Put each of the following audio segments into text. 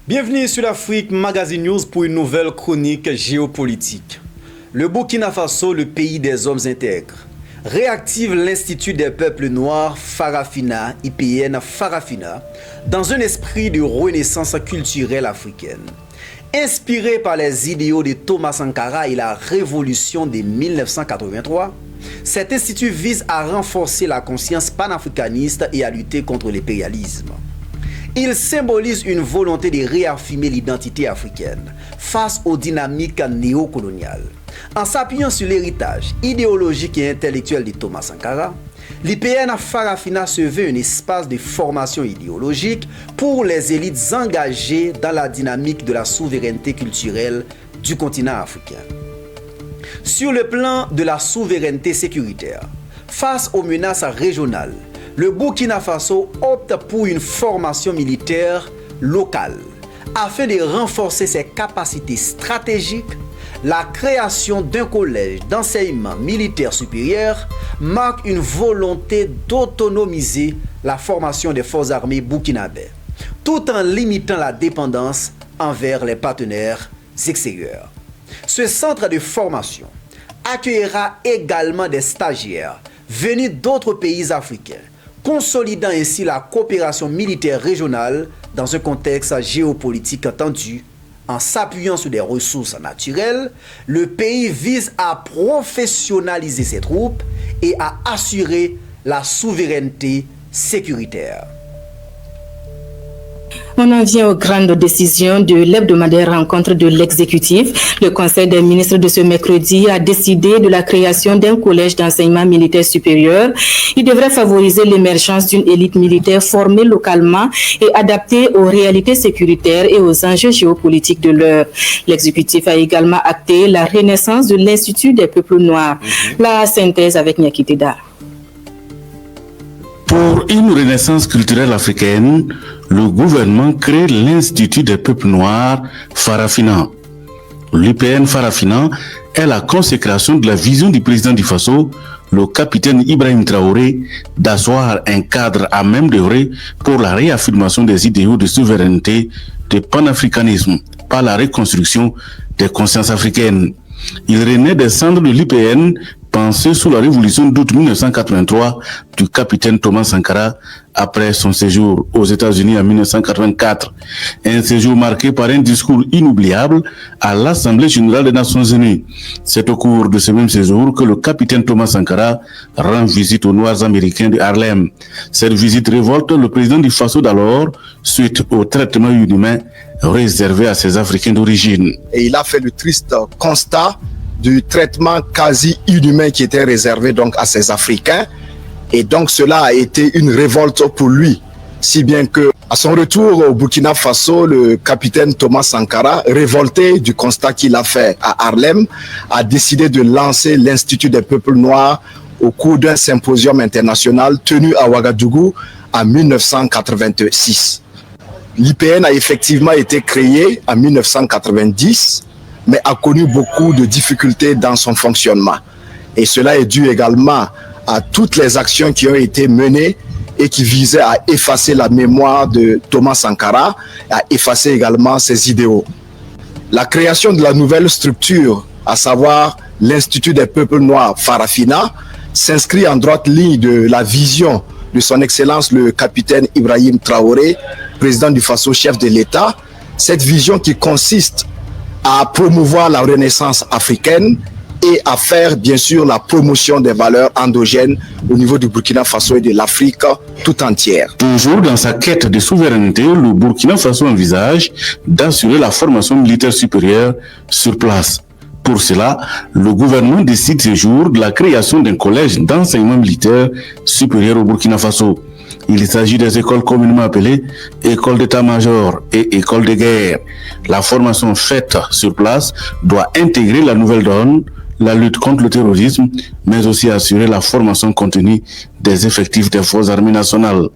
Bienvenue sur l'Afrique Magazine News pour une nouvelle chronique géopolitique. Le Burkina Faso, le pays des hommes intègres, réactive l'Institut des peuples noirs Farafina, IPN Farafina, dans un esprit de renaissance culturelle africaine. Inspiré par les idéaux de Thomas Sankara et la révolution de 1983, cet institut vise à renforcer la conscience panafricaniste et à lutter contre l'impérialisme. Il symbolise une volonté de réaffirmer l'identité africaine face aux dynamiques néocoloniales. En s'appuyant sur l'héritage idéologique et intellectuel de Thomas Sankara, l'IPN Farafina se veut un espace de formation idéologique pour les élites engagées dans la dynamique de la souveraineté culturelle du continent africain. Sur le plan de la souveraineté sécuritaire, face aux menaces régionales, le Burkina Faso opte pour une formation militaire locale afin de renforcer ses capacités stratégiques. La création d'un collège d'enseignement militaire supérieur marque une volonté d'autonomiser la formation des forces armées burkinabées, tout en limitant la dépendance envers les partenaires extérieurs. Ce centre de formation accueillera également des stagiaires venus d'autres pays africains, consolidant ainsi la coopération militaire régionale dans un contexte géopolitique tendu. En s'appuyant sur des ressources naturelles, le pays vise à professionnaliser ses troupes et à assurer la souveraineté sécuritaire. On en vient aux grandes décisions de l'hebdomadaire rencontre de l'exécutif. Le Conseil des ministres de ce mercredi a décidé de la création d'un collège d'enseignement militaire supérieur. Il devrait favoriser l'émergence d'une élite militaire formée localement et adaptée aux réalités sécuritaires et aux enjeux géopolitiques de l'heure. L'exécutif a également acté la renaissance de l'Institut des peuples noirs. La synthèse avec Nyakiteda. Pour une renaissance culturelle africaine, le gouvernement crée l'Institut des peuples noirs Farafina. L'IPN Farafina est la consécration de la vision du président du Faso, le capitaine Ibrahim Traoré, d'asseoir un cadre à même d'œuvrer pour la réaffirmation des idéaux de souveraineté, de panafricanisme, par la reconstruction des consciences africaines. Il renaît des cendres de l'IPN pensé sous la révolution d'août 1983 du capitaine Thomas Sankara après son séjour aux États-Unis en 1984. Un séjour marqué par un discours inoubliable à l'Assemblée générale des Nations unies. C'est au cours de ce même séjour que le capitaine Thomas Sankara rend visite aux Noirs américains de Harlem. Cette visite révolte le président du Faso d'alors suite au traitement inhumain réservé à ces Africains d'origine. Et il a fait le triste constat du traitement quasi inhumain qui était réservé donc à ces Africains. Et donc cela a été une révolte pour lui. Si bien que à son retour au Burkina Faso, le capitaine Thomas Sankara, révolté du constat qu'il a fait à Harlem, a décidé de lancer l'Institut des peuples noirs au cours d'un symposium international tenu à Ouagadougou en 1986. L'IPN a effectivement été créé en 1990, mais a connu beaucoup de difficultés dans son fonctionnement. Et cela est dû également à toutes les actions qui ont été menées et qui visaient à effacer la mémoire de Thomas Sankara, à effacer également ses idéaux. La création de la nouvelle structure, à savoir l'Institut des peuples noirs Farafina, s'inscrit en droite ligne de la vision de son Excellence le capitaine Ibrahim Traoré, président du Faso, chef de l'État. Cette vision qui consiste à promouvoir la renaissance africaine et à faire bien sûr la promotion des valeurs endogènes au niveau du Burkina Faso et de l'Afrique tout entière. Toujours dans sa quête de souveraineté, le Burkina Faso envisage d'assurer la formation militaire supérieure sur place. Pour cela, le gouvernement décide ce jour de la création d'un collège d'enseignement militaire supérieur au Burkina Faso. Il s'agit des écoles communément appelées écoles d'état-major et écoles de guerre. La formation faite sur place doit intégrer la nouvelle donne, la lutte contre le terrorisme, mais aussi assurer la formation continue des effectifs des forces armées nationales.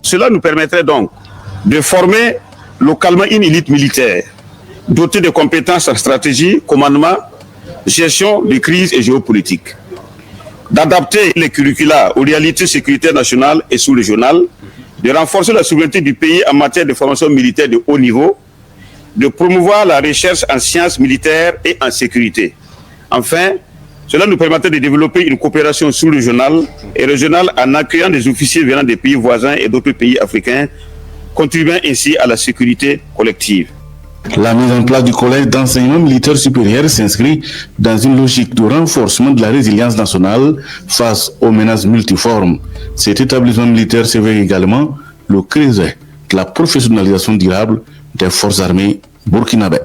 Cela nous permettrait donc de former localement une élite militaire dotée de compétences en stratégie, commandement, gestion de crise et géopolitique, d'adapter les curricula aux réalités sécuritaires nationales et sous-régionales de renforcer la souveraineté du pays en matière de formation militaire de haut niveau, de promouvoir la recherche en sciences militaires et en sécurité. Enfin, cela nous permettait de développer une coopération sous-régionale et régionale en accueillant des officiers venant des pays voisins et d'autres pays africains, contribuant ainsi à la sécurité collective. La mise en place du collège d'enseignement militaire supérieur s'inscrit dans une logique de renforcement de la résilience nationale face aux menaces multiformes. Cet établissement militaire s'éveille également le creuset de la professionnalisation durable des forces armées burkinabées.